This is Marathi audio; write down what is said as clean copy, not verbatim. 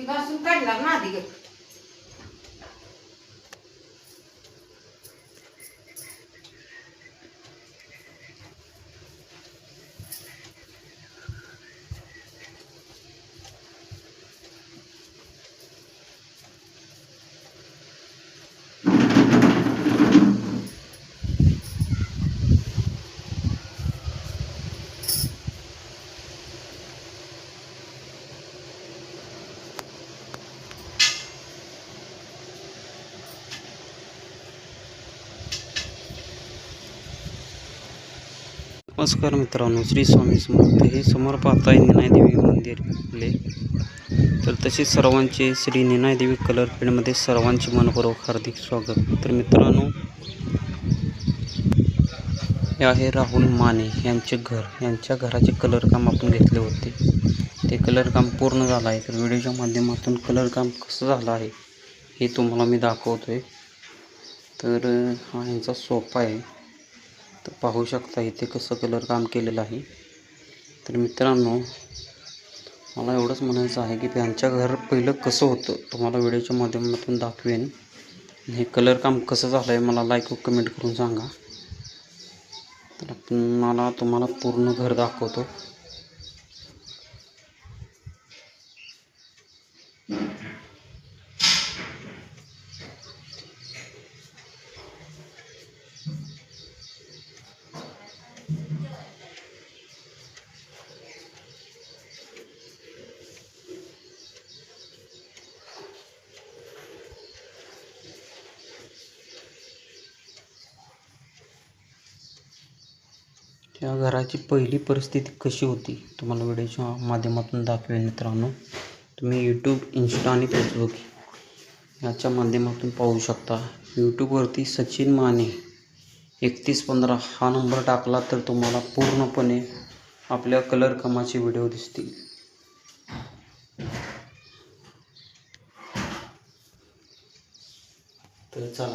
घासून काढला ना आधी. नमस्कार मित्रांनो, श्री स्वामी समर्थ. हे समोर पाहताय निनायदेवी मंदिर आपले. तर तसेच सर्वांचे श्री निनायदेवी कलर पेंटमध्ये सर्वांचे मनपूर्वक हार्दिक स्वागत. तर मित्रांनो, हे आहे राहुल माने यांचे घर. यांच्या घराचे कलर काम आपण घेतले होते. ते कलर काम पूर्ण झालं आहे. तर व्हिडिओच्या माध्यमातून कलर काम कसं झालं आहे हे तुम्हाला मी दाखवतोय. तर हा यांचा सोफा आहे. तर पाहू शकता इथे कसं कलर काम केलेलं आहे. तर मित्रांनो, मला एवढंच म्हणायचं आहे की त्यांच्या घर पहिलं कसं होतं तुम्हाला व्हिडिओच्या माध्यमातून दाखवेन. हे कलर काम कसं झालं आहे मला लाईक व कमेंट करून सांगा. तर मला तुम्हाला पूर्ण घर दाखवतो. या घराची पहिली परिस्थिती कशी होती तुम्हाला व्हिडिओच्या माध्यमातून दाखवेन. मित्रांनो, तुम्ही यूट्यूब, इंस्टा आणि फेसबुक याच्या माध्यमातून पाहू शकता. यूट्यूबवरती सचिन माने 3115 हा नंबर टाकला तर तुम्हाला पूर्णपणे आपल्या कलर कामाचे व्हिडिओ दिसतील. तर चला